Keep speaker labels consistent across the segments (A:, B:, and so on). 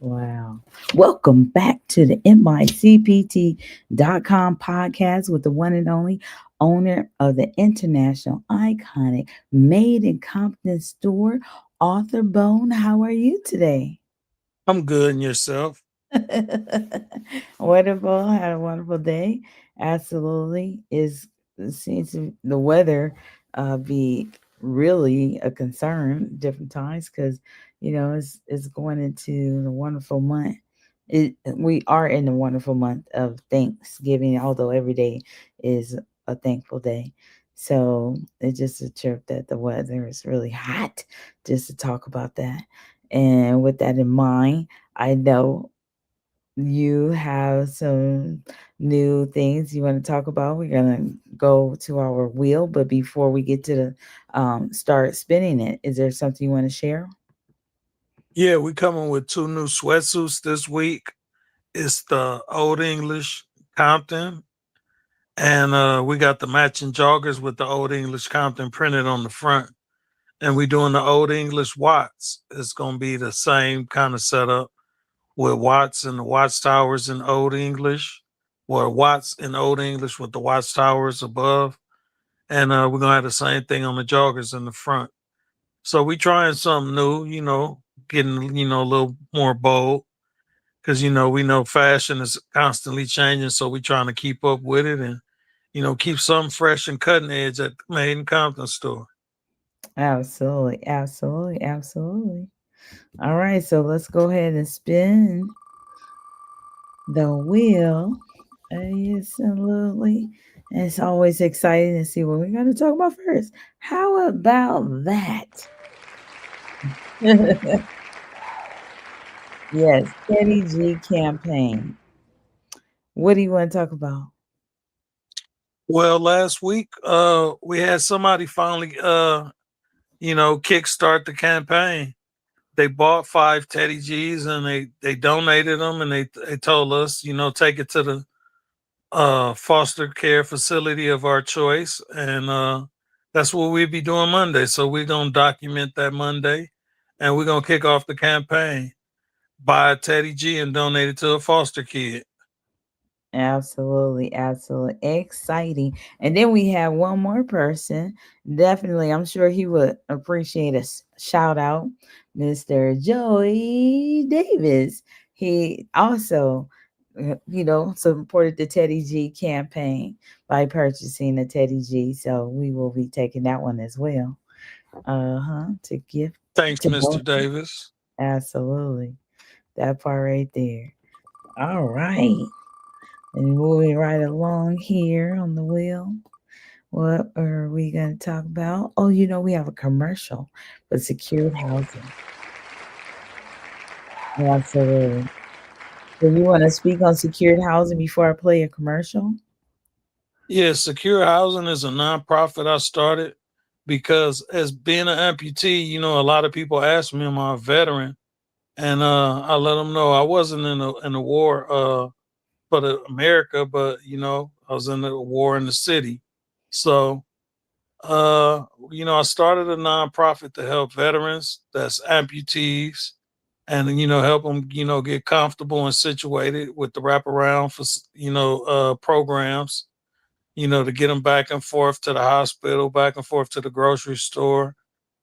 A: Wow. Welcome back to the MyCPT.com podcast with the one and only owner of the international iconic Made in Compton Store, Arthur Bone. How are you today?
B: I'm good and yourself.
A: Wonderful. Had a wonderful day. Absolutely. Is it seems the weather be really a concern different times because it's going into the wonderful month. We are in the wonderful month of Thanksgiving, although every day is a thankful day. So it's just a trip that the weather is really hot, just to talk about that. And with that in mind, I know you have some new things you want to talk about. We're gonna go to our wheel, but before we get to the start spinning it, is there something you want to share?
B: Yeah, we coming with two new sweatsuits this week. It's the Old English Compton, and we got the matching joggers with the Old English Compton printed on the front. And we doing the Old English Watts. It's gonna be the same kind of setup with Watts and the Watts Towers in Old English, or Watts in Old English with the Watts Towers above. And we're gonna have the same thing on the joggers in the front. So we trying something new, getting, a little more bold because, we know fashion is constantly changing. So we trying to keep up with it and, keep something fresh and cutting edge at the Made in Compton store.
A: Absolutely, absolutely, absolutely. All right, so let's go ahead and spin the wheel. Yes, absolutely. And it's always exciting to see what we're going to talk about first. How about that? Yes, Teddy G campaign. What do you want to talk about?
B: Well, last week, we had somebody finally, kickstart the campaign. They bought 5 Teddy G's and they donated them and they told us, take it to the foster care facility of our choice. And that's what we'll be doing Monday. So we're going to document that Monday and we're going to kick off the campaign. Buy a Teddy G and donate it to a foster kid.
A: Absolutely, absolutely exciting. And then we have one more person. Definitely, I'm sure he would appreciate a shout out, Mr. Joey Davis. He also, supported the Teddy G campaign by purchasing the Teddy G. So we will be taking that one as well. To give
B: Thanks,
A: to
B: Mr.
A: both.
B: Davis.
A: Absolutely, that part right there. All right. And moving right along here on the wheel, what are we going to talk about? Oh, we have a commercial for secured housing. Absolutely. So you want to speak on secured housing before I play a commercial?
B: Yeah, Secure Housing is a nonprofit I started because as being an amputee, a lot of people ask me, am I a veteran? And I let them know I wasn't in the war for the America, but I was in the war in the city. So I started a nonprofit to help veterans that's amputees and help them get comfortable and situated with the wraparound for programs, to get them back and forth to the hospital, back and forth to the grocery store,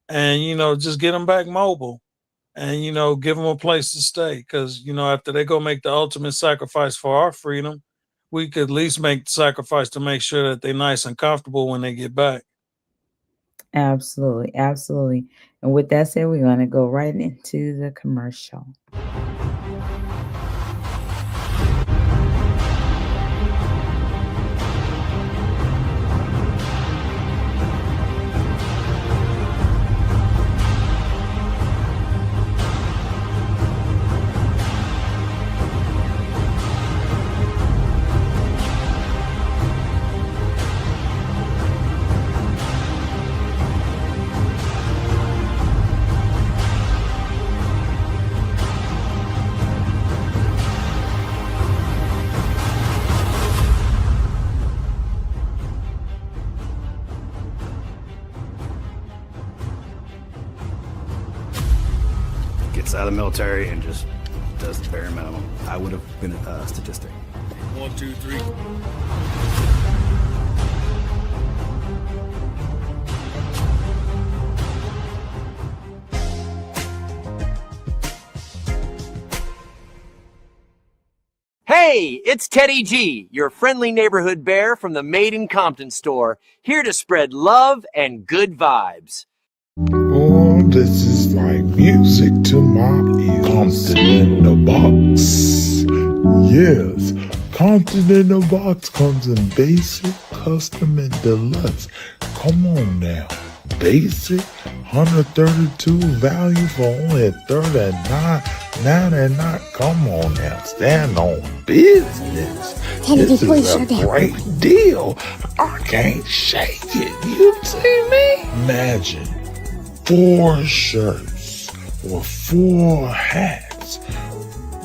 B: and just get them back mobile and give them a place to stay because after they go make the ultimate sacrifice for our freedom, we could at least make the sacrifice to make sure that they're nice and comfortable when they get back.
A: Absolutely, absolutely. And with that said, we're going to go right into the commercial.
C: Gets out of the military and just does just bare minimum. I would have been a statistic.
B: One, two, three.
D: Hey, it's Teddy G, your friendly neighborhood bear from the Made in Compton store, here to spread love and good vibes.
E: Oh, this is like music to my ears. Compton in the box. Yes, Compton in the box comes in basic, custom, and deluxe. Come on now. Basic, 132 value for only 39.99. Come on now, stand on business. This is a great deal. I can't shake it. You see me? Imagine 4 shirts or 4 hats,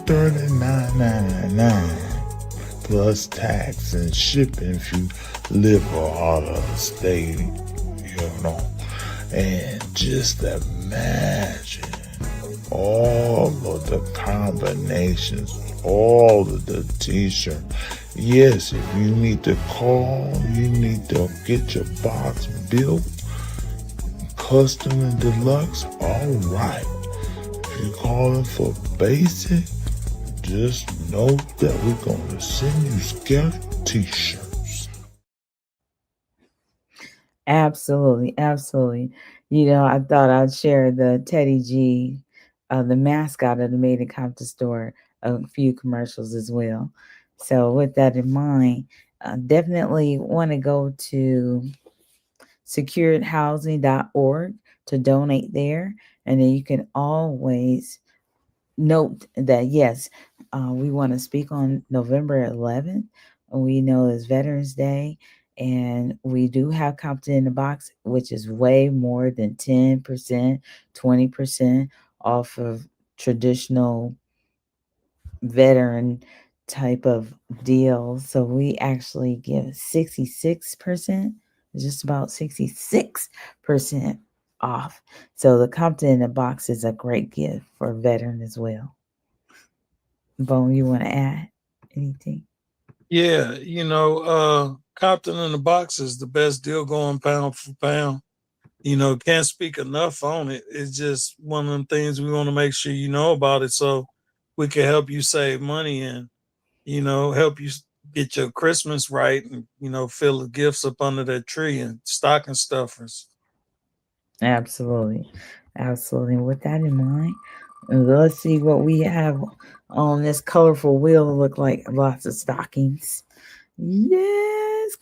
E: $39.99 plus tax and shipping if you live out of the state, and just imagine all of the combinations, all of the t-shirts. Yes, if you need to call, you need to get your box built, custom and deluxe, all right. If you're calling for basic, just know that we're going to send you scheduled t-shirts.
A: Absolutely, absolutely. I thought I'd share the Teddy G, the mascot of the Made in Compton store, a few commercials as well. So with that in mind, definitely want to go to securedhousing.org to donate there. And then you can always note that, yes, we want to speak on November 11th. We know it's Veterans Day, and we do have Compton in the Box, which is way more than 10%, 20% off of traditional veteran type of deal. So we actually give 66%, just about 66% off. So the Compton in the Box is a great gift for a veteran as well. Bone, you want to add anything?
B: Yeah, Compton in the box is the best deal going pound for pound. Can't speak enough on it. It's just one of them things we want to make sure you know about it so we can help you save money and, help you get your Christmas right and, fill the gifts up under that tree and stocking stuffers.
A: Absolutely. Absolutely. With that in mind, let's see what we have on this colorful wheel. Look like lots of stockings. Yes,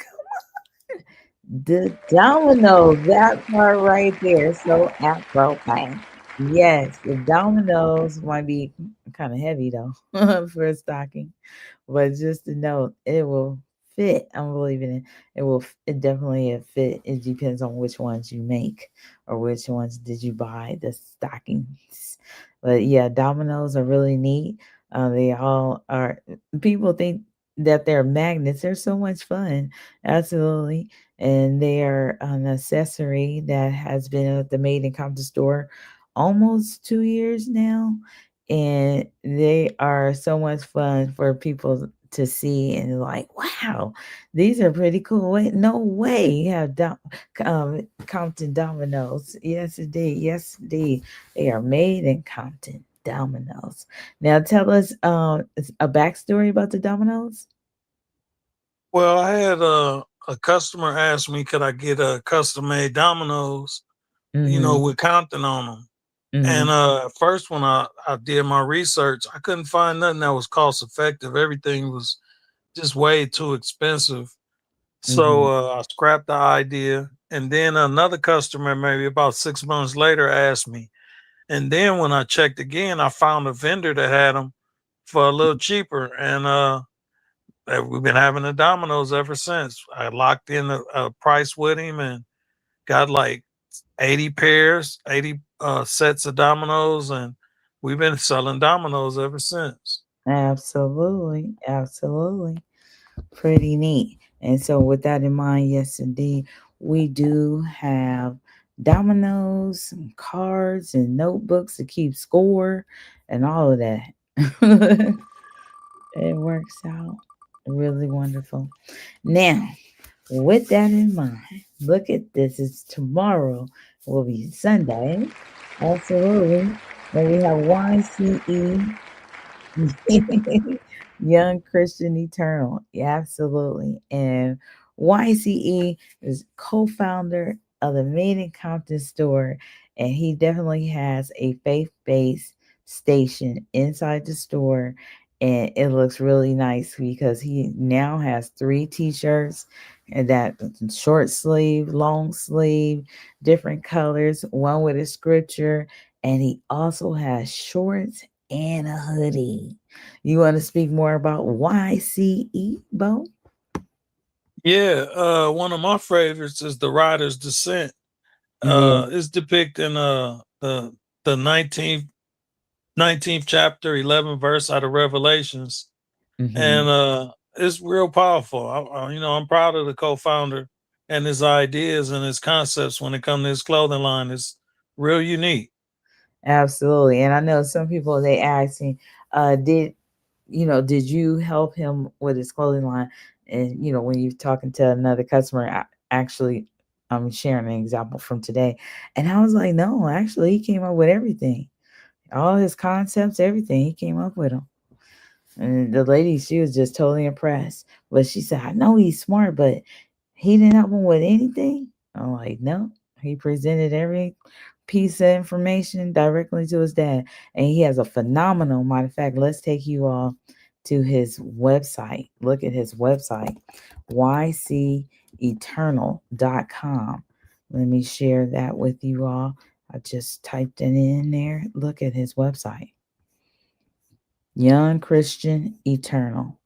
A: the domino, that part right there. So apropos. Yes, the dominoes might be kind of heavy though for a stocking, but just to know it will fit. I'm believing it. It definitely fit. It depends on which ones you make or which ones did you buy the stockings. But yeah, dominoes are really neat. They all are. People think that they're magnets. They're so much fun. Absolutely. And they are an accessory that has been at the Made in Compton store almost 2 years now, and they are so much fun for people to see and like, wow, these are pretty cool. Wait, no way you have Compton dominoes. Yes, indeed. Yes, indeed. They are made in Compton dominoes. Now, tell us a backstory about the dominoes.
B: Well, I had a customer ask me, could I get a custom made dominoes,
A: Mm-hmm.
B: with Compton on them. And
A: Mm-hmm.
B: first, when I did my research, I couldn't find nothing that was cost effective. Everything was just way too expensive. So
A: Mm-hmm.
B: I scrapped the idea. And then another customer, maybe about 6 months later, asked me. And then when I checked again, I found a vendor that had them for a little cheaper. And we've been having the dominoes ever since. I locked in a price with him and got like 80 pairs, 80 sets of dominoes, and we've been selling dominoes ever since.
A: Absolutely. Absolutely. Pretty neat. And so, with that in mind, yes, indeed, we do have dominoes and cards and notebooks to keep score and all of that. It works out really wonderful. Now, with that in mind, look at this. It's tomorrow will be Sunday. Absolutely. And we have YCE Young Christian Eternal. Yeah, absolutely. And YCE is co-founder of the Made in Compton Store, and he definitely has a faith-based station inside the store. And it looks really nice because he now has three t-shirts and that short sleeve, long sleeve, different colors, one with a scripture, and he also has shorts and a hoodie. You want to speak more about YCE, Bo?
B: Yeah, one of my favorites is the Rider's Descent.
A: Yeah.
B: It's depicting the 19th chapter, 11th verse out of Revelations, and
A: Hmm.
B: it's real powerful. I'm proud of the co-founder and his ideas and his concepts when it comes to his clothing line. It's real unique.
A: Absolutely. And I know some people they ask me, did you help him with his clothing line? And when you're talking to another customer, actually, I'm sharing an example from today. And I was like, no, actually he came up with everything. All his concepts, everything, he came up with them. And the lady, she was just totally impressed. But she said, I know he's smart, but he didn't help him with anything. I'm like, no. He presented every piece of information directly to his dad. And he has a phenomenal, matter of fact, let's take you all to his website. Look at his website, yceternal.com. Let me share that with you all. I just typed it in there. Look at his website. Young Christian Eternal.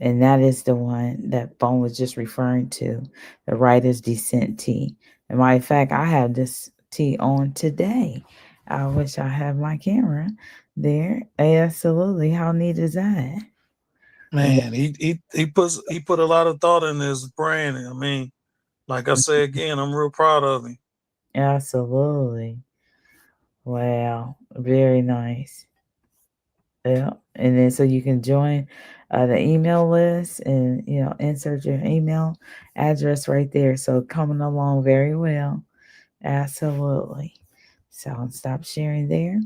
A: And that is the one that Bone was just referring to, the Writer's Descent tee. And matter of fact, I have this tee on today. I wish I had my camera there. Absolutely. How neat is that?
B: Man, he put a lot of thought in his brand. I mean, like I say again, I'm real proud of him.
A: Absolutely. Wow. Very nice. Yeah. And then so you can join the email list and, insert your email address right there. So coming along very well. Absolutely. So I'll stop sharing there.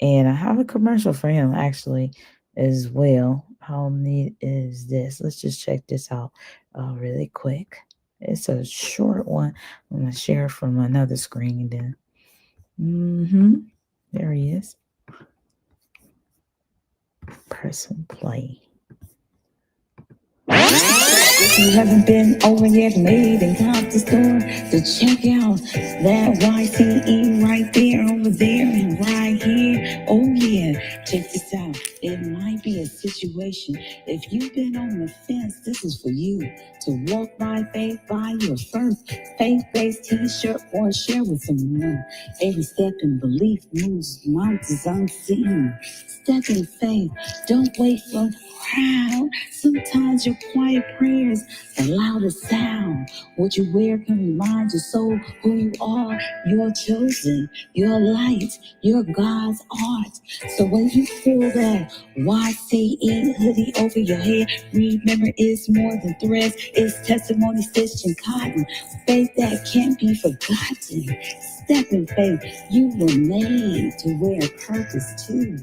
A: And I have a commercial for him actually as well. How neat is this? Let's just check this out really quick. It's a short one. I'm going to share from another screen then. There he is. Press and play. If you haven't been over yet, Made in Compton Store, to check out that YCE right there, over there, and right here. Oh yeah, check this out. It might be a situation. If you've been on the fence, this is for you to walk by faith, buy your first faith-based T-shirt, or share with someone. Every step in belief moves mountains unseen. Step in faith. Don't wait for the crowd. Sometimes your quiet prayers the loudest sound. What you wear can remind your soul who you are. You're chosen, you're light, you're God's art. So when you feel that YCE hoodie over your head, remember it's more than threads, it's testimony stitched in cotton. Faith that can't be forgotten. Step in faith, you were made to wear purpose too.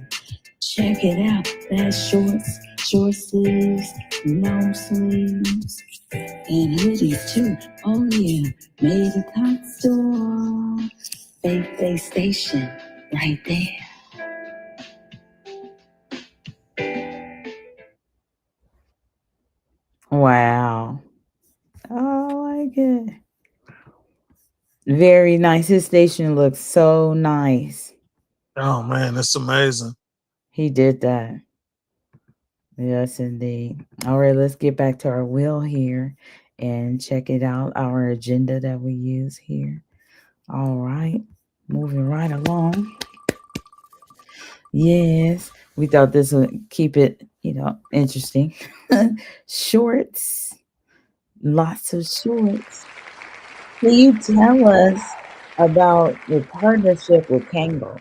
A: Check it out, that's shorts, short sleeves, no sleeves, and hoodies too. Oh yeah, Made in Compton Store, faith-based station, right there. Wow, I like it. Very nice. His station looks so nice.
B: Oh man, it's amazing.
A: He did that. Yes, indeed. All right, let's get back to our wheel here and check it out, our agenda that we use here. All right, moving right along. Yes, we thought this would keep it, interesting. Shorts, lots of shorts. Can you tell us about your partnership with Kango?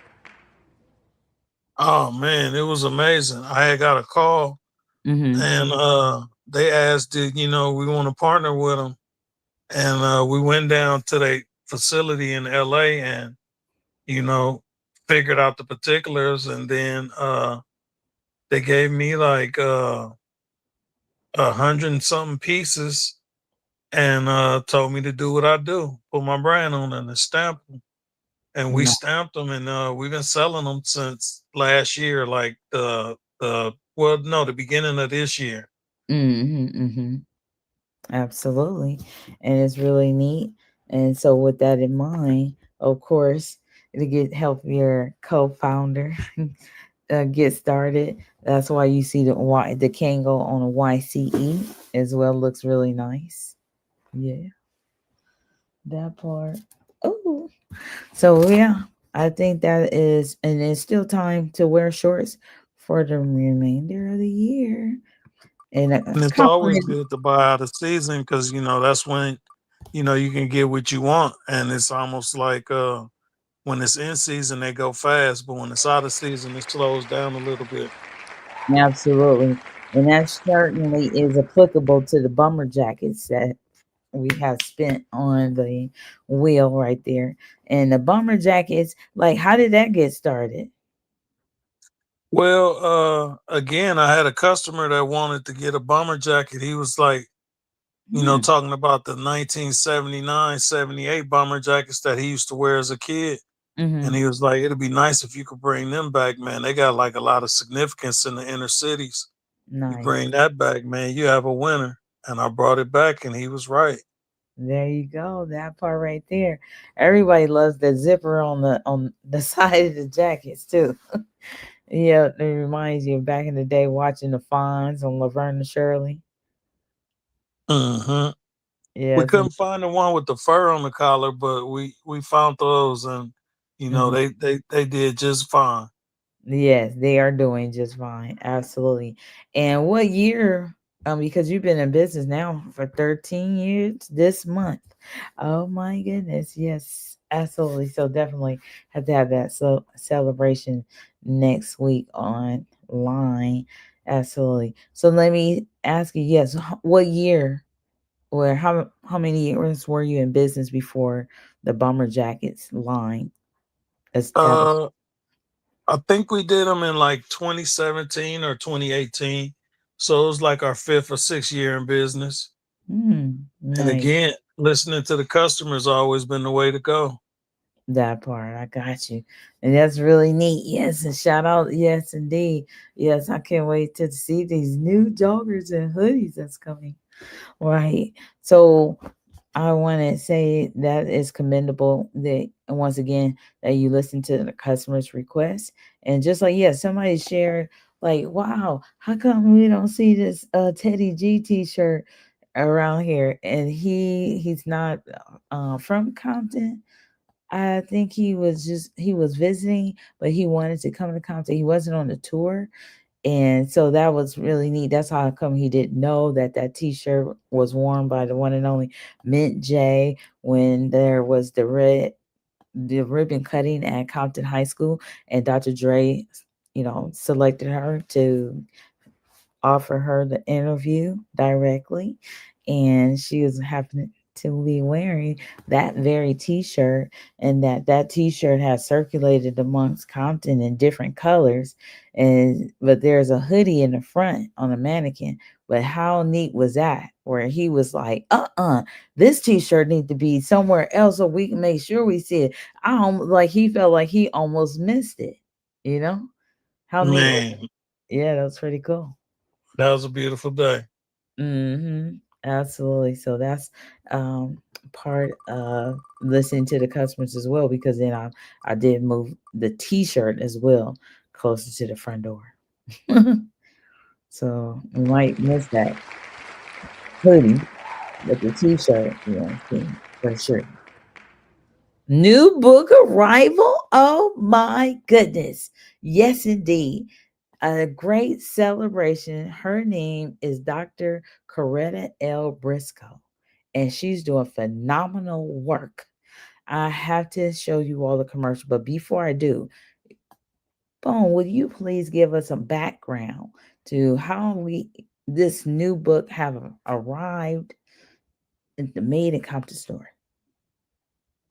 B: Oh man, it was amazing. I had got a call
A: Mm-hmm.
B: and they asked, did we want to partner with them? And we went down to their facility in LA and, you know, figured out the particulars, and then they gave me like 100 and something pieces and told me to do what I do, put my brand on it and stamp them. And we
A: No.
B: stamped them, and we've been selling them since last year, like the beginning of this year.
A: Mm-hmm. Mm-hmm. Absolutely. And it's really neat. And so with that in mind, of course, to get help your co-founder get started. That's why you see the Kango on a YCE as well. Looks really nice. Yeah, that part. Oh, so yeah, I think that is, and it's still time to wear shorts for the remainder of the year. And
B: And it's always
A: compliment.
B: good to buy out of season because that's when you can get what you want, and it's almost like when it's in season they go fast, but when it's out of season it slows down a little bit.
A: Absolutely. And that certainly is applicable to the bummer jackets that we have spent on the wheel right there. And the bummer jackets, like, how did that get started?
B: Well, again, I had a customer that wanted to get a bomber jacket. He was like,
A: Hmm.
B: talking about the 1979, 78 bomber jackets that he used to wear as a kid. And
A: Mm-hmm.
B: he was like, it'd be nice if you could bring them back, man. They got like a lot of significance in the inner cities. You
A: Nice.
B: bring that back, man, you have a winner. And I brought it back, and he was right.
A: There you go. That part right there. Everybody loves the zipper on the side of the jackets too. Yeah, it reminds you of back in the day watching the Fonz on Laverne and Shirley.
B: hmm We
A: Yes.
B: couldn't find the one with the fur on the collar, but we found those, and
A: Mhm.
B: they did just fine.
A: Yes, they are doing just fine. Absolutely. And what year? Because you've been in business now for 13 years this month. Oh my goodness. Yes, absolutely. So definitely have to have that celebration next week online. Absolutely. So let me ask you, yes, what year or how many years were you in business before the Bomber Jackets line established?
B: Uh, I think we did them in like 2017 or 2018. So it was like our fifth or sixth year in business. And
A: Nice.
B: again, listening to the customers always been the way to go.
A: That part, I got you. And that's really neat. Yes, and shout out. Yes, indeed. Yes, I can't wait to see these new joggers and hoodies that's coming. Right. So I want to say that is commendable that once again that you listen to the customer's request. And just like, yeah, somebody shared like, wow, how come we don't see this Teddy G t-shirt around here? And he's not from Compton. I think he was visiting, but he wanted to come to Compton. He wasn't on the tour, and so that was really neat. That's how come he didn't know that that T-shirt was worn by the one and only Mint J when there was the ribbon cutting at Compton High School, and Dr. Dre, selected her to offer her the interview directly, and she was happening to be wearing that very t-shirt, and that t-shirt has circulated amongst Compton in different colors, and but there's a hoodie in the front on a mannequin. But how neat was that, where he was like, this t-shirt need to be somewhere else so we can make sure we see it. Like he felt like he almost missed it, you know how neat was
B: Man,
A: it? Yeah, that was pretty cool.
B: that was a beautiful day.
A: Absolutely. So that's um, part of listening to the customers as well, because then I did move the T-shirt as well closer to the front door. So you might miss that hoodie, but the T-shirt, see, for sure. New book arrival. Oh my goodness. Yes, indeed. A great celebration. Her name is Dr. Coretta L. Briscoe, and she's doing phenomenal work. I have to show you all the commercial, but before I do, Bone, would you please give us a background to how we this new book have arrived at the Made in Compton store?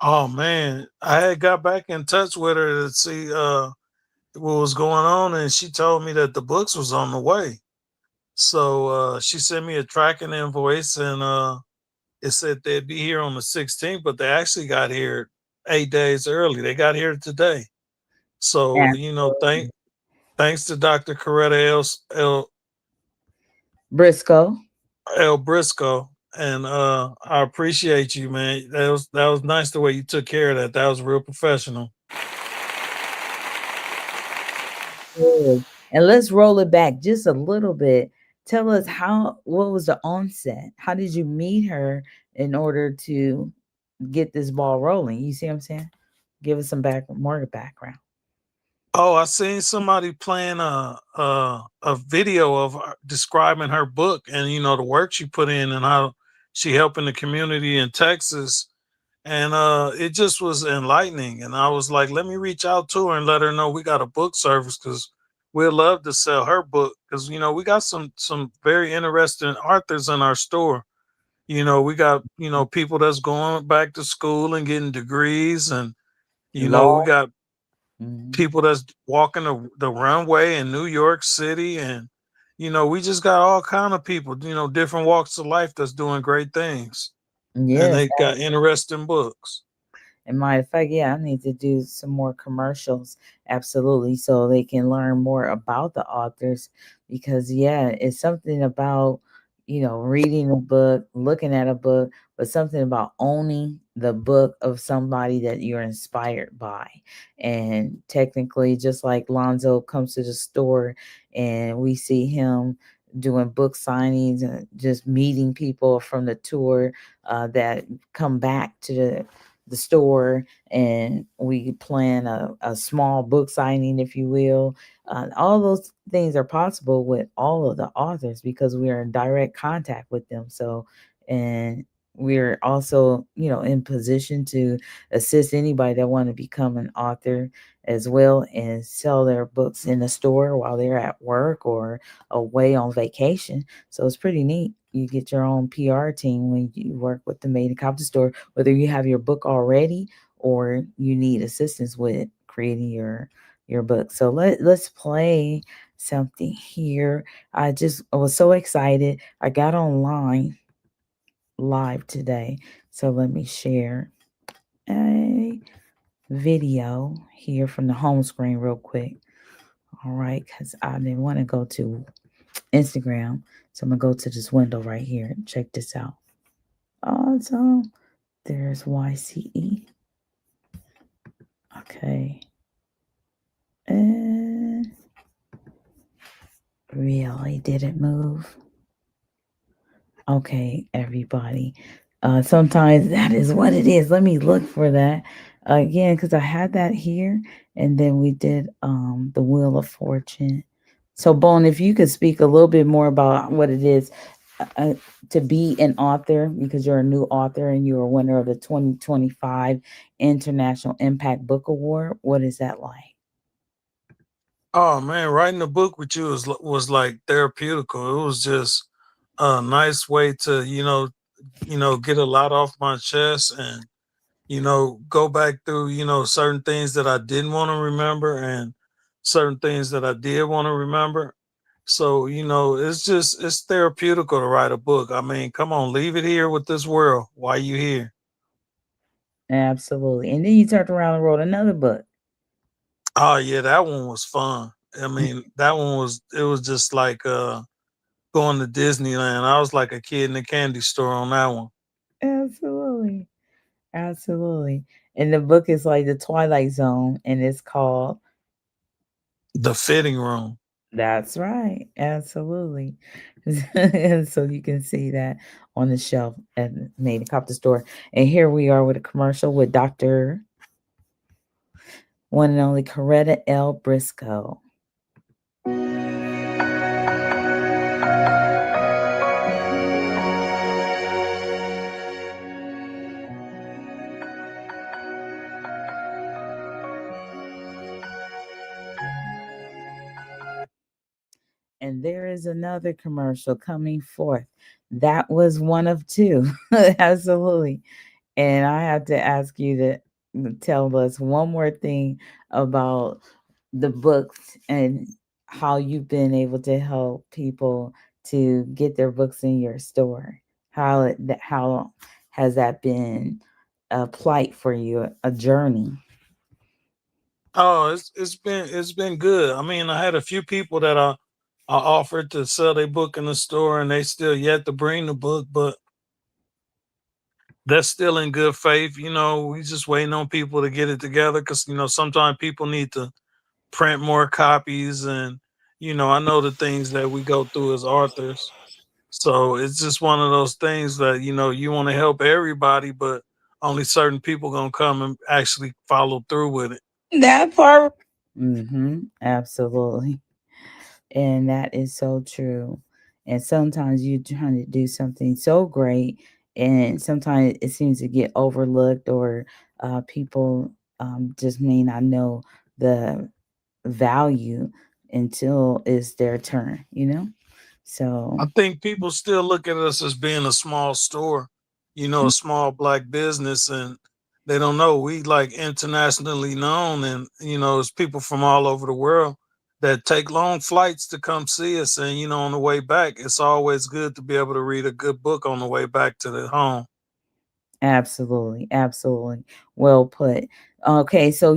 B: Oh man, I had got back in touch with her to see what was going on, and she told me that the books was on the way. So she sent me a tracking invoice, and it said they'd be here on the 16th, but they actually got here 8 days early. They got here today. So
A: Absolutely.
B: thanks to Dr. Coretta
A: Briscoe.
B: L. Briscoe, and I appreciate you, man. That was nice the way you took care of that. That was real professional.
A: Good. And let's roll it back just a little bit. Tell us what was the onset? How did you meet her in order to get this ball rolling? You see what I'm saying? Give us some more background.
B: Oh, I seen somebody playing a video of describing her book, and the work she put in and how she helping the community in Texas, and it just was enlightening. And I was like, let me reach out to her and let her know we got a book service, because we'd love to sell her book, because we got some very interesting authors in our store. We got people that's going back to school and getting degrees, and we
A: Law.
B: got
A: Mhm.
B: people that's walking the runway in New York City, and we just got all kind of people, different walks of life that's doing great things, and
A: Yes.
B: they got interesting books.
A: And matter of fact, yeah, I need to do some more commercials, absolutely, so they can learn more about the authors. Because yeah, it's something about reading a book, looking at a book, but something about owning the book of somebody that you're inspired by. And technically, just like Lonzo comes to the store, and we see him doing book signings and just meeting people from the tour that come back to the store, and we plan a small book signing, if you will. All those things are possible with all of the authors because we are in direct contact with them. So, and we're also, in position to assist anybody that want to become an author as well and sell their books in the store while they're at work or away on vacation. So it's pretty neat. You get your own PR team when you work with the Made in Compton store, whether you have your book already or you need assistance with creating your book. So let's play something here. I was so excited. I got online live today. So let me share a video here from the home screen real quick. All right, because I didn't want to go to Instagram. So I'm gonna go to this window right here. Check this out. Awesome. There's YCE. Okay. And really didn't move. Okay, everybody. Sometimes that is what it is. Let me look for that again because I had that here, and then we did the Wheel of Fortune. So, Bone, if you could speak a little bit more about what it is uh, to be an author, because you're a new author and you're a winner of the 2025 International Impact Book Award. What is that like?
B: Oh man, writing a book with you was like therapeutical. It was just a nice way to get a lot off my chest, and go back through, certain things that I didn't want to remember and certain things that I did want to remember. So, it's therapeutical to write a book. I mean, come on, leave it here with this world. Why you here?
A: Absolutely. And then you turned around and wrote another book.
B: Oh yeah, that one was fun. I mean, it was just like going to Disneyland. I was like a kid in a candy store on that one.
A: Absolutely. Absolutely. And the book is like The Twilight Zone, and it's called
B: The fitting room.
A: That's right. Absolutely. And so you can see that on the shelf at Made in Compton store. And here we are with a commercial with Dr. One and only Coretta L. Briscoe. and there is another commercial coming forth. That was one of two. Absolutely. And I have to ask you to tell us one more thing about the books and how you've been able to help people to get their books in your store. How has that been a plight for you, a journey?
B: Oh, it's been good. I mean, I had a few people that I offered to sell their book in the store, and they still yet to bring the book, but that's still in good faith. We just waiting on people to get it together because sometimes people need to print more copies, and I know the things that we go through as authors. So it's just one of those things that you want to help everybody, but only certain people gonna come and actually follow through with it.
A: That part. Absolutely. And that is so true. And sometimes you're trying to do something so great, and sometimes it seems to get overlooked, or people just may not know the value until it's their turn. So,
B: I think people still look at us as being a small store, a small black business, and they don't know we like internationally known, and it's people from all over the world that take long flights to come see us, and on the way back, it's always good to be able to read a good book on the way back to the home.
A: absolutely, absolutely. Well put. Okay, so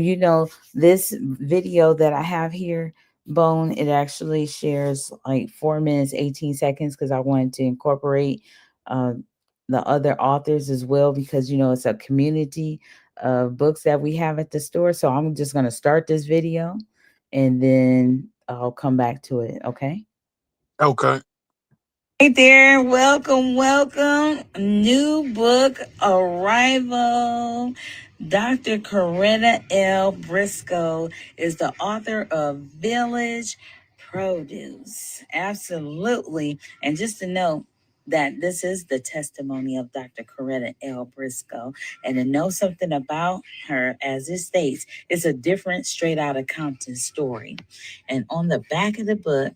A: this video that I have here, Bone, it actually shares like 4 minutes, 18 seconds, because I wanted to incorporate uh, the other authors as well, because it's a community of books that we have at the store. So I'm just gonna start this video, and then I'll come back to it. Okay.
B: Okay.
A: Hey there, welcome, welcome. New book arrival. Dr. Coretta L. Briscoe is the author of Village Produce. Absolutely. And just to know that this is the testimony of Dr. Coretta L. Briscoe, and to know something about her, as it states, it's a different straight out of Compton story. And on the back of the book,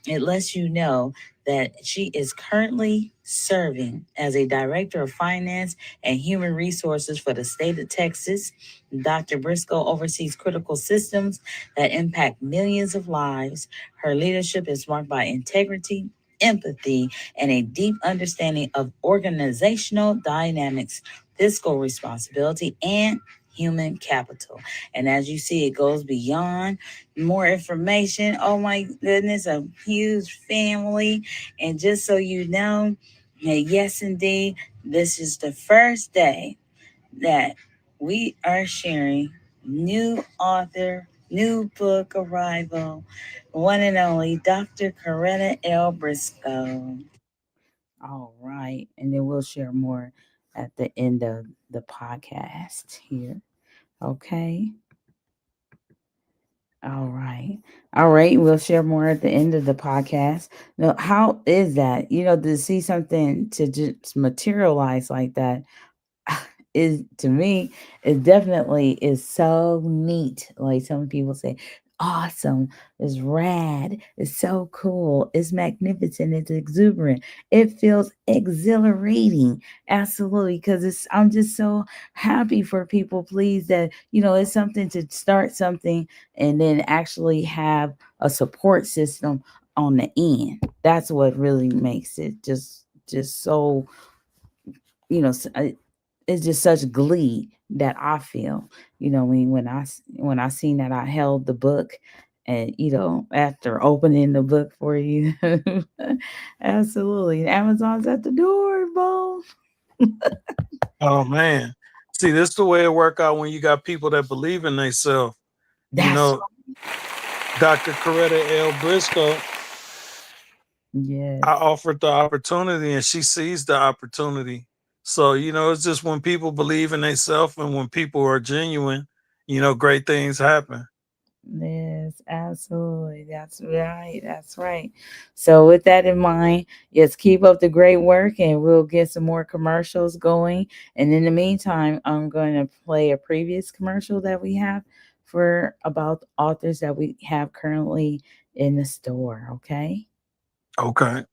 A: it lets you know that she is currently serving as a director of finance and human resources for the state of Texas. Dr. Briscoe oversees critical systems that impact millions of lives. Her leadership is marked by integrity, empathy, and a deep understanding of organizational dynamics, fiscal responsibility, and human capital. And as you see, it goes beyond more information. Oh my goodness, a huge family. And just so you know, yes, indeed, this is the first day that we are sharing new author, new book arrival, one and only Dr. Coretta L. Briscoe. All right. And then we'll share more at the end of the podcast here. Okay. All right. All right. We'll share more at the end of the podcast. Now, how is that? To see something to just materialize like that is, to me, it definitely is so neat. Like some people say, awesome, it's rad, it's so cool, it's magnificent, it's exuberant, it feels exhilarating. Absolutely, because I'm just so happy for people, please, that it's something to start something and then actually have a support system on the end. That's what really makes it just so you know s- uh, it's just such glee that I feel. When I seen that I held the book, and after opening the book for you, absolutely, Amazon's at the door, Bo.
B: Oh man. See, this is the way it work out when you got people that believe in themselves. You
A: That's
B: know, Dr. Coretta L. Briscoe, I
A: yes,
B: offered the opportunity and she seized the opportunity. So, it's just when people believe in themselves and when people are genuine, great things happen.
A: yes, absolutely. That's right. That's right. So, with that in mind, yes, keep up the great work, and we'll get some more commercials going. And in the meantime, I'm going to play a previous commercial that we have for about authors that we have currently in the store. Okay.
B: Okay.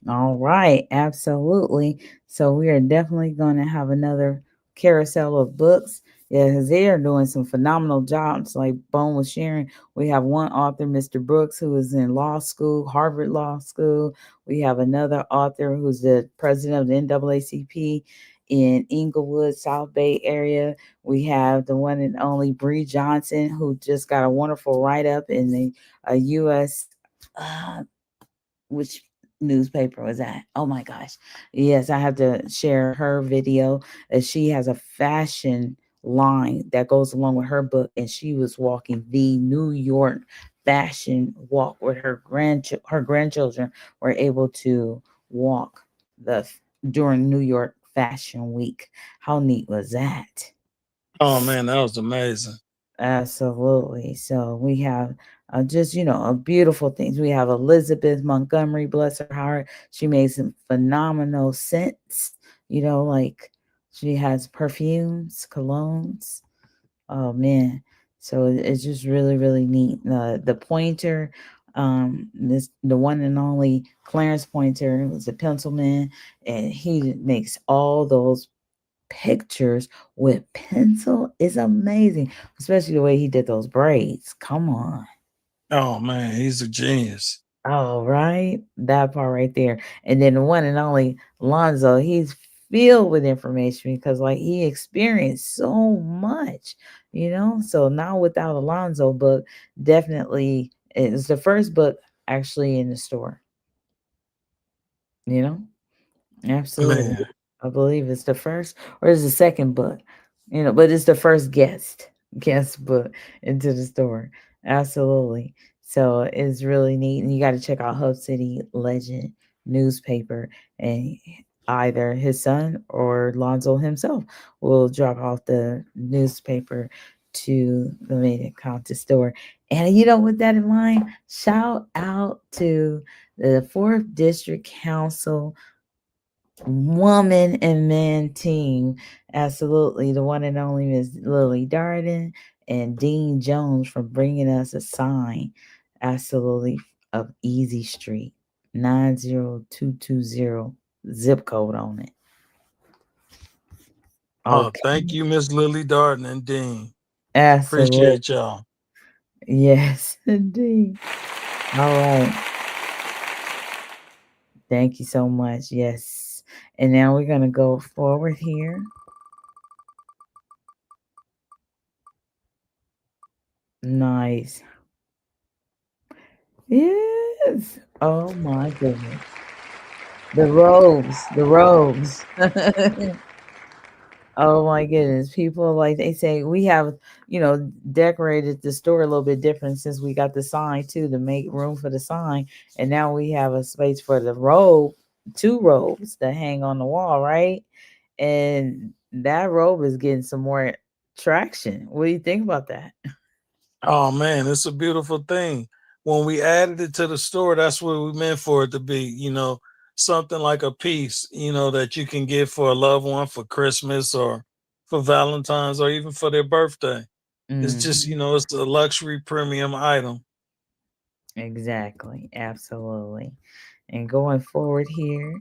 A: All right, absolutely. So we are definitely going to have another carousel of books. Yeah, because they are doing some phenomenal jobs. Like Bone was sharing, we have one author, Mr. Brooks, who is in law school, Harvard Law School. We have another author who's the president of the NAACP in Inglewood, South Bay area. We have the one and only Bree Johnson, who just got a wonderful write up in the U.S. Uh, which newspaper was that? Oh my gosh. Yes, I have to share her video. She has a fashion line that goes along with her book, and she was walking the New York fashion walk with her grandchildren were able to walk the during New York Fashion Week. How neat was that?
B: Oh man, that was amazing.
A: Absolutely. So we have just, beautiful things. We have Elizabeth Montgomery, bless her heart. She made some phenomenal scents, like she has perfumes, colognes. Oh man. So it's just really, really neat. The pointer, the one and only Clarence Pointer was a pencil man, and he makes all those pictures with pencil is amazing, especially the way he did those braids. Come on.
B: Oh man, he's a genius.
A: All right. That part right there. And then the one and only Lonzo, he's filled with information because like he experienced so much, So now without Alonzo book, definitely it's the first book actually in the store, you know? Absolutely.
B: Man.
A: I believe it's the first or it's the second book, but it's the first guest book into the store. Absolutely. So it's really neat. And you got to check out Hub City Legend newspaper. And either his son or Lonzo himself will drop off the newspaper to the main Compton store. And with that in mind, shout out to the 4th District Council woman and man team. Absolutely. The one and only Miss Lily Darden and Dean Jones for bringing us a sign. Absolutely. Of Easy Street, 90220 zip code on it.
B: Oh,
A: Okay.
B: thank you, Miss Lily Darden and Dean.
A: Absolutely.
B: Appreciate y'all.
A: Yes, indeed. All right. Thank you so much. Yes. And now we're going to go forward here. Nice. Yes. Oh my goodness. The robes, the robes. Oh my goodness. People like they say we have, decorated the store a little bit different since we got the sign too to make room for the sign. And now we have a space for the robe, 2 robes that hang on the wall, right? And that robe is getting some more traction. What do you think about that?
B: Oh man, it's a beautiful thing. When we added it to the store, that's what we meant for it to be. something like a piece, that you can get for a loved one for Christmas or for Valentine's or even for their birthday. It's just,
A: Mhm.
B: it's a luxury premium item.
A: Exactly. Absolutely. And going forward here,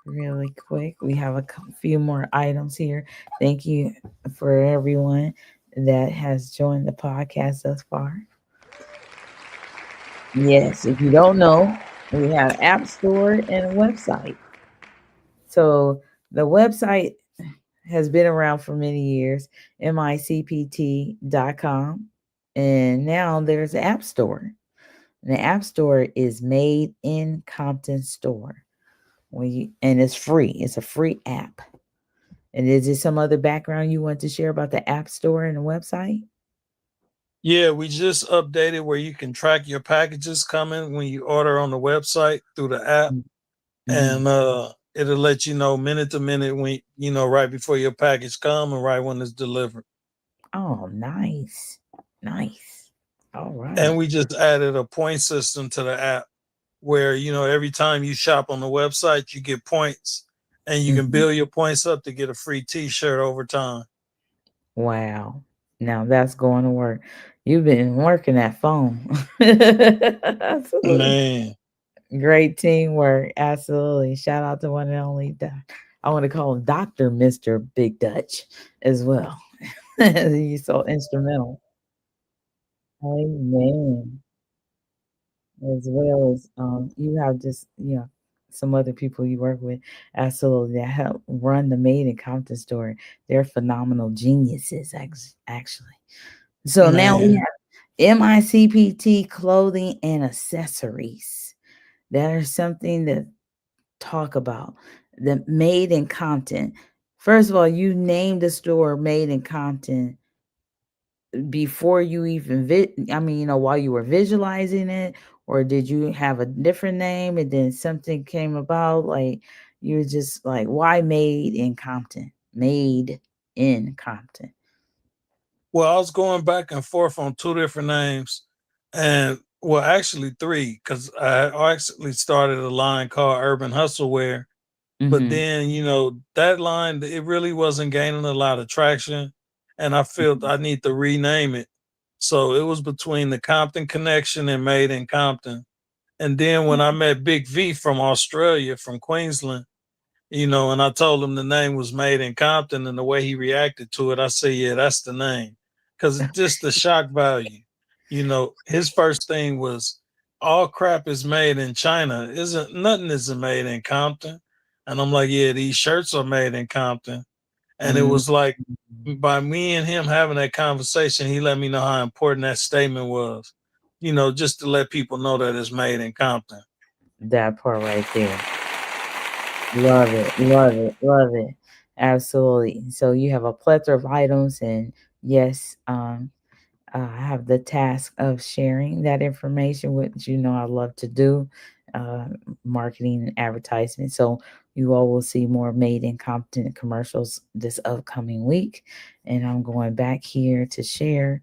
A: really quick, we have a few more items here. Thank you for everyone that has joined the podcast thus far. Yes, if you don't know, we have App Store and a website. So the website has been around for many years, micpt.com. And now there's an App Store. And the App Store is Made in Compton Store. And it's free. It's a free app. And is there some other background you want to share about the App Store and the website?
B: Yeah, we just updated where you can track your packages coming when you order on the website through the app.
A: Mm-hmm.
B: And it'll let you know minute to minute when, right before your package come and right when it's delivered.
A: Oh, nice. Nice. All right.
B: And we just added a point system to the app where, every time you shop on the website, you get points and you can
A: Mhm.
B: build your points up to get a free t-shirt over time.
A: Wow. Now that's going to work. You've been working that phone. Absolutely.
B: Man,
A: Great teamwork. Absolutely. Shout out to one and only I want to call him Dr. Mr. Big Dutch as well. He's so instrumental. Amen. As well as you have just some other people you work with absolutely that help run the Made in Compton store. They're phenomenal geniuses actually. So now we
B: man.
A: have MICPT clothing and accessories. That is something to talk about. The Made in Compton. First of all, you named the store Made in Compton before you even I mean, while you were visualizing it, or did you have a different name and then something came about? Like you're just like, why Made in Compton? Made in Compton.
B: Well, I was going back and forth on two different names, and well, actually three, because I actually started a line called Urban Hustle Wear. But
A: Mm-hmm.
B: then, that line, it really wasn't gaining a lot of traction. And I felt I need to rename it. So it was between the Compton Connection and Made in Compton. And then when I met Big V from Australia, from Queensland, and I told him the name was Made in Compton, and the way he reacted to it, I said, yeah, that's the name. Because just the shock value. His first thing was all crap is made in China. Isn't nothing isn't made in Compton. And I'm like, yeah, these shirts are made in Compton. And it
A: Mm-hmm.
B: was like by me and him having that conversation, he let me know how important that statement was, just to let people know that it's made in Compton.
A: That part right there. Love it, love it, love it. Absolutely. So you have a plethora of items, and yes, I have the task of sharing that information, which I love to do, uh, marketing and advertisement. So you all will see more Made in Compton commercials this upcoming week, and I'm going back here to share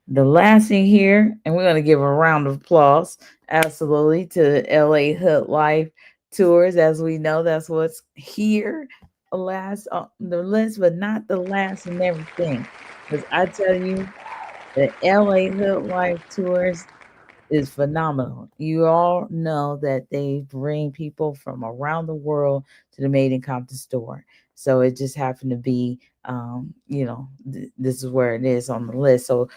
A: the last thing here, and we're going to give a round of applause, absolutely, to LA Hood Life Tours. As we know, that's what's here last on the list, but not the last and everything. Because I tell you, the LA Hood Life Tours is phenomenal. You all know that they bring people from around the world to the Made in Compton store. So it just happened to be, this is where it is on the list. So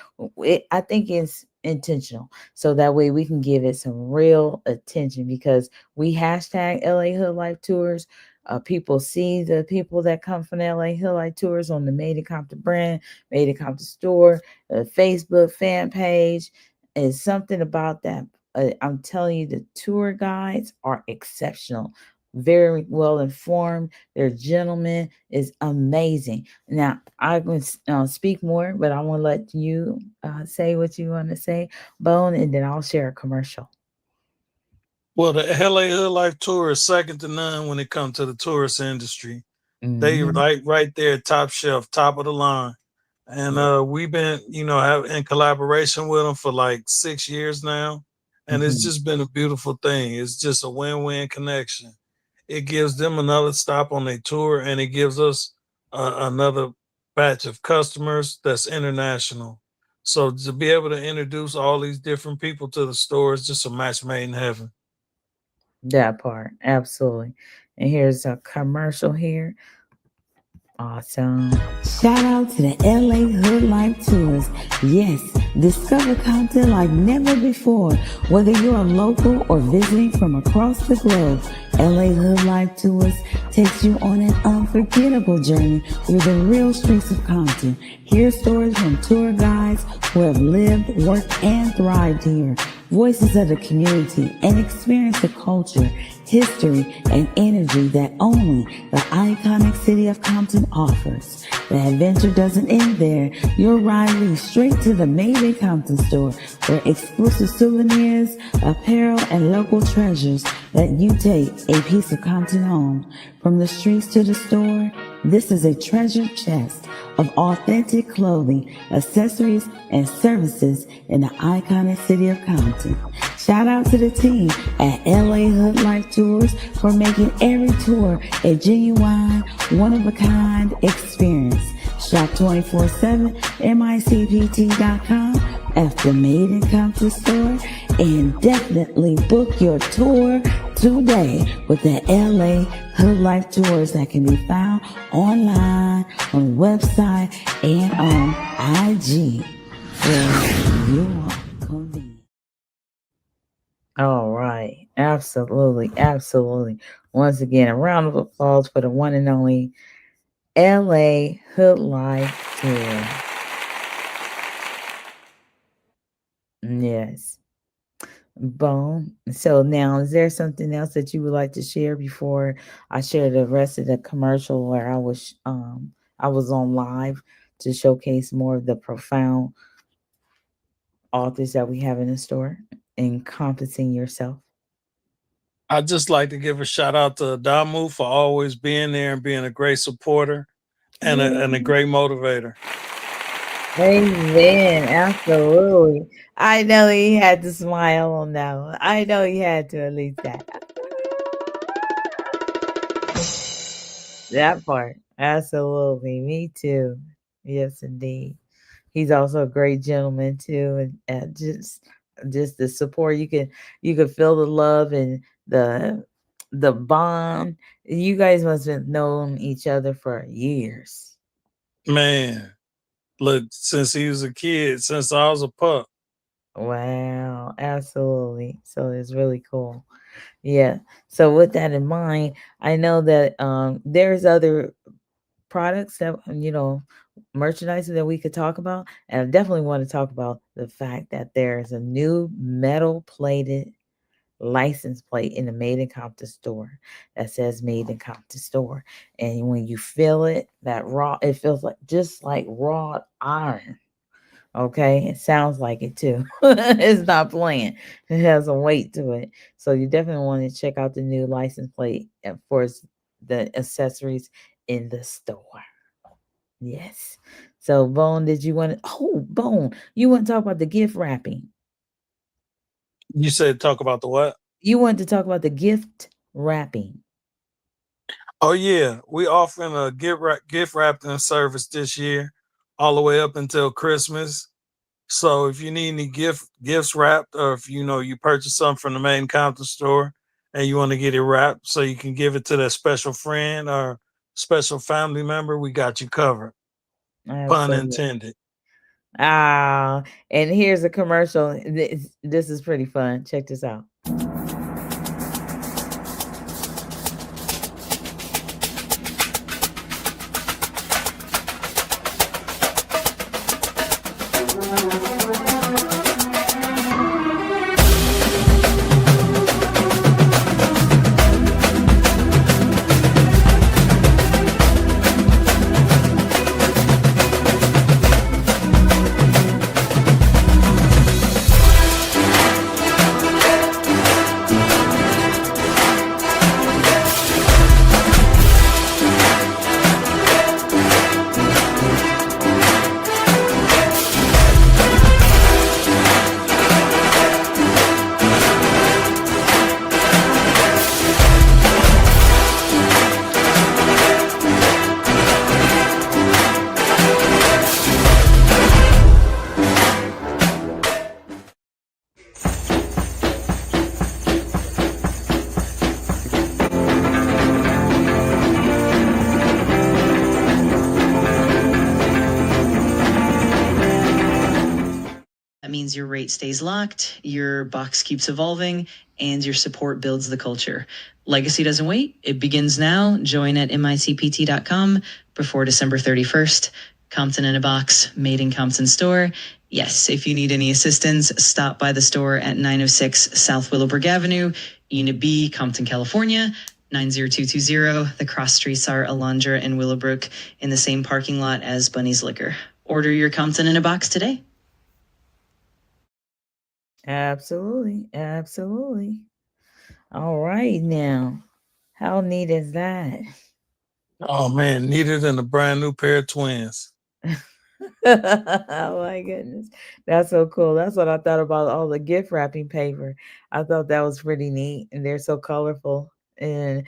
A: I think it's intentional. So that way we can give it some real attention because we hashtag LA Hood Life Tours. People see the people that come from the LA Hood Life Tours on the Made in Compton brand, Made in Compton store, Facebook fan page is something about that. I'm telling you, the tour guides are exceptional, very well informed. Their gentleman is amazing. Now, I'm going to speak more, but I want to let you say what you want to say, Bone, and then I'll share a commercial.
B: Well, the LA Hood Life Tour is second to none when it comes to the tourist industry. They
A: Hmm.
B: right there, top shelf, top of the line. And
A: Yeah.
B: we've been, have in collaboration with them for like 6 years now. And it's
A: Hmm.
B: just been a beautiful thing. It's just a win-win connection. it gives them another stop on their tour, and it gives us another batch of customers that's international. So to be able to introduce all these different people to the store is just a match made in heaven.
A: That part, absolutely. And here's a commercial here. Awesome. Shout out to the LA Hood Life Tours. Yes, discover Compton like never before. Whether you're a local or visiting from across the globe, LA Hood Life Tours takes you on an unforgettable journey through the real streets of Compton. Hear stories from tour guides who have lived, worked, and thrived here. Voices of the community, and experience the culture, history, and energy that only the iconic city of Compton offers. The adventure doesn't end there. Your ride leads straight to the Made in Compton store, where exclusive souvenirs, apparel, and local treasures let you take a piece of Compton home. From the streets to the store, this is a treasure chest of authentic clothing, accessories, and services in the iconic city of Compton. Shout out to the team at LA Hood Life Tours for making every tour a genuine, one-of-a-kind experience. Shop 24/7, micpt.com, at the Made in Compton store, and definitely book your tour today with the LA Hood Life Tours that can be found online, on the website, and on IG for your convenience. All right. Absolutely. Absolutely. Once again, a round of applause for the one and only LA Hood Life Tour. Yes. Bone. So now, is there something else that you would like to share before I share the rest of the commercial where I was on live to showcase more of the profound authors that we have in the store, encompassing yourself?
B: I'd just like to give a shout out to Adamu for always being there and being a great supporter and a great motivator.
A: Amen. Absolutely. I know he had to smile on that one. I know he had to at least that part. Absolutely. Me too. Yes, indeed. He's also a great gentleman too, and just the support you can feel the love and the bond. You guys must have known each other for years.
B: Man, look, since he was a kid, since I was a pup.
A: Wow, absolutely. So it's really cool. Yeah. So with that in mind, I know that there's other products that merchandise that we could talk about, and I definitely want to talk about the fact that there's a new metal plated license plate in the Made in Compton store that says Made in Compton store, and when you feel it, it feels like just like wrought iron. Okay, it sounds like it too. It's not playing. It has a weight to it. So you definitely want to check out the new license plate for the accessories in the store. Yes. So Bone, did you want to Bone, you want to talk about the gift wrapping?
B: You said talk about the what?
A: You want to talk about the gift wrapping.
B: Oh yeah, we offering a gift wrapping service this year, all the way up until Christmas. So if you need any gifts wrapped, or if you purchase something from the main Compton store and you want to get it wrapped so you can give it to that special friend or special family member, we got you covered. Pun intended.
A: And here's a commercial. This is pretty fun. Check this out.
F: means your rate stays locked, your box keeps evolving, and your support builds the culture. Legacy doesn't wait. It begins now. Join at micpt.com before December 31st. Compton in a Box, made in Compton Store. Yes, if you need any assistance, stop by the store at 906 South Willowbrook Avenue, Unit B, Compton, California, 90220. The cross streets are Alondra and Willowbrook in the same parking lot as Bunny's Liquor. Order your Compton in a Box today.
A: Absolutely. Absolutely. All right now. How neat is that?
B: Oh man, neater than a brand new pair of twins.
A: Oh my goodness. That's so cool. That's what I thought about all the gift wrapping paper. I thought that was pretty neat. And they're so colorful and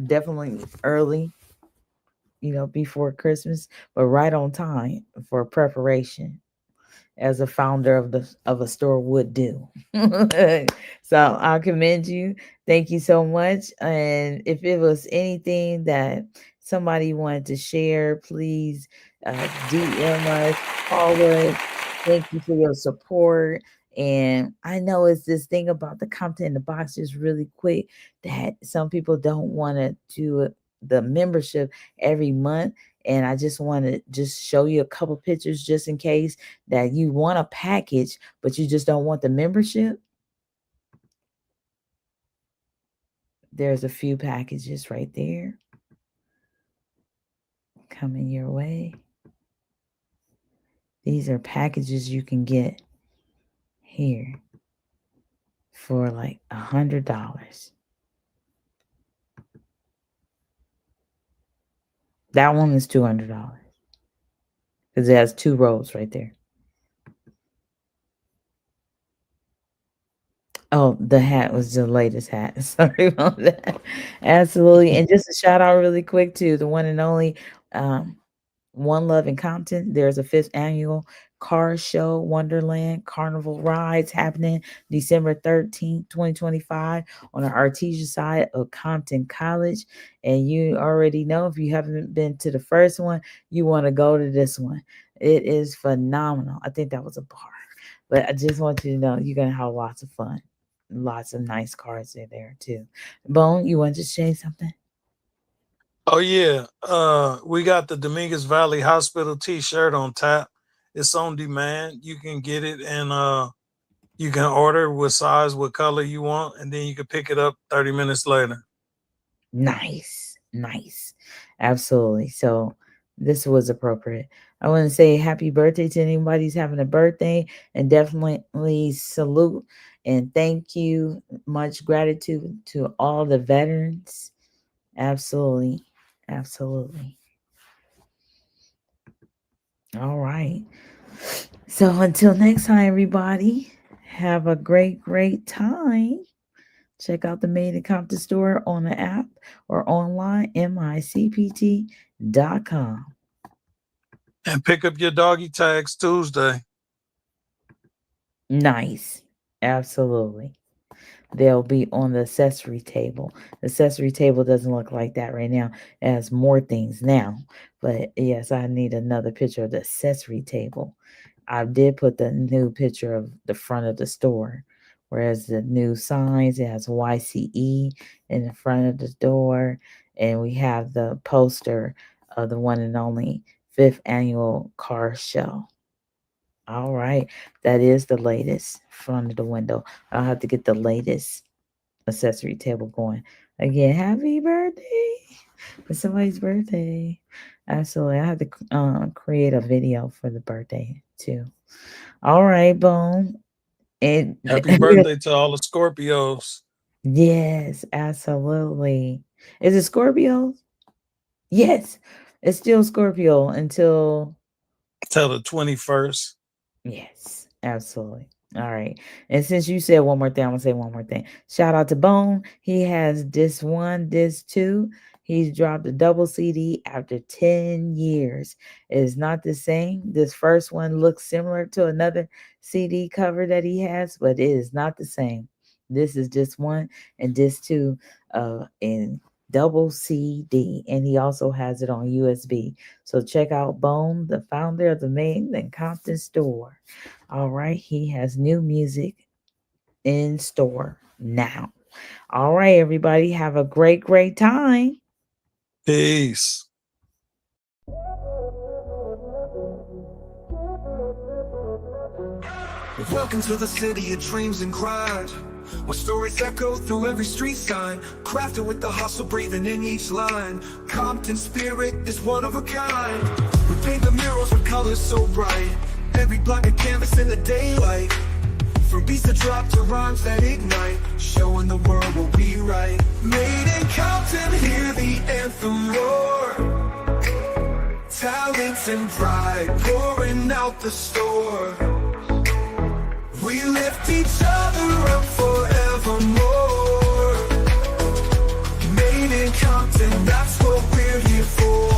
A: definitely early, before Christmas, but right on time for preparation, as a founder of a store would do. So I commend you. Thank you so much. And if it was anything that somebody wanted to share, please DM us, call us. Thank you for your support. And I know it's this thing about the Compton in the Box, just really quick, that some people don't want to do the membership every month. And I just want to just show you a couple pictures just in case that you want a package, but you just don't want the membership. There's a few packages right there coming your way. These are packages you can get here for like $100. That one is $200 because it has 2 rows right there. Oh, the hat was the latest hat. Sorry about that. Absolutely. And just a shout out really quick to the one and only One Love in Compton. There's a 5th annual car show, Wonderland Carnival Rides, happening December 13th, 2025 on the artesia side of Compton College. And you already know, if you haven't been to the first one, you want to go to this one. It is phenomenal. I think that was a bar. But I just want you to know you're going to have lots of fun. Lots of nice cars are there too. Bone, you want to say something?
B: Oh yeah. We got the Dominguez Valley Hospital t-shirt on tap. It's on demand. You can get it and you can order what size, what color you want, and then you can pick it up 30 minutes later.
A: Nice. Nice. Absolutely. So this was appropriate. I want to say happy birthday to anybody who's having a birthday, and definitely salute and thank you. Much gratitude to all the veterans. Absolutely. Absolutely. All right. So until next time, everybody, have a great, great time. Check out the Made in Compton store on the app or online, micpt.com.
B: And pick up your doggy tags Tuesday.
A: Nice. Absolutely. They'll be on the accessory table. The accessory table doesn't look like that right now. It has more things now. But yes, I need another picture of the accessory table. I did put the new picture of the front of the store. Whereas the new signs, it has YCE in the front of the door. And we have the poster of the one and only 5th annual car show. All right. That is the latest front of the window. I'll have to get the latest accessory table going. Again, happy birthday. It's somebody's birthday. Absolutely. I have to create a video for the birthday too. All right, Bone. And
B: Happy birthday to all the Scorpios.
A: yes, absolutely. Is it Scorpio? Yes. It's still Scorpio until
B: Till the 21st.
A: yes, absolutely. All right. And since you said one more thing, I'm gonna say one more thing. Shout out to Bone. He has this 1, this 2. He's dropped a double CD after 10 years. It is not the same. This first one looks similar to another CD cover that he has, but it is not the same. This is just 1 and this 2. And double CD, and he also has it on USB. So check out Bone, the founder of the Made in Compton Store. All right, he has new music in store now. All right, everybody, have a great time.
B: Peace.
G: Welcome to the city of dreams and grind, where stories echo through every street sign, crafted with the hustle breathing in each line. Compton spirit is one of a kind. We paint the murals with colors so bright, every block a canvas in the daylight. From beats that drop to rhymes that ignite, showing the world what we write. Made in Compton, hear the anthem roar. Talent and pride pouring out the store. We lift each other up forevermore. Made in Compton, that's what we're here for.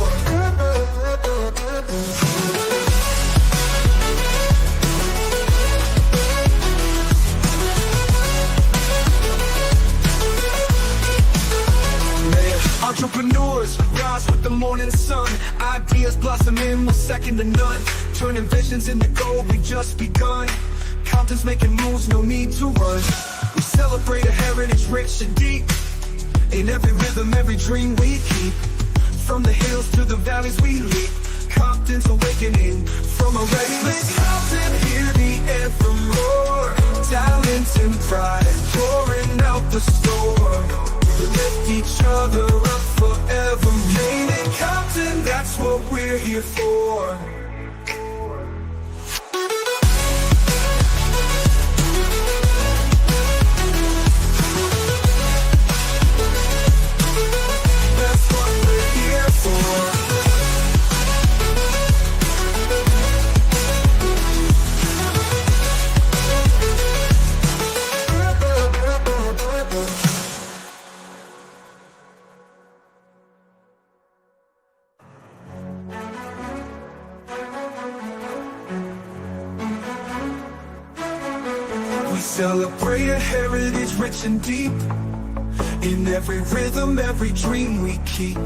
G: Entrepreneurs rise with the morning sun. Ideas blossoming with second to none. Turning visions into gold, we just begun. Compton's making moves, no need to run. We celebrate a heritage rich and deep. In every rhythm, every dream we keep. From the hills to the valleys we leap. Compton's awakening from a restless Compton, hear the anthem roar. Talent and pride pouring out the store. We lift each other up forever. Made in Compton, that's what we're here for. That's what we're here for. We celebrate a heritage rich and deep. In every rhythm, every dream we keep.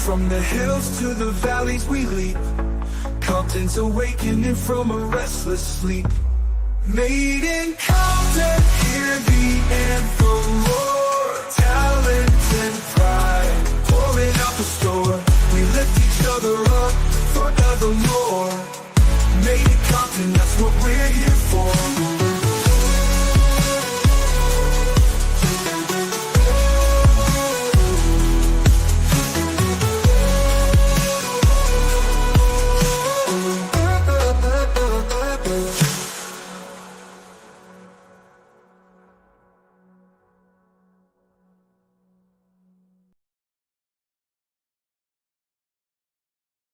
G: From the hills to the valleys we leap. Compton's awakening from a restless sleep. Made in Compton, hear the anthem roar.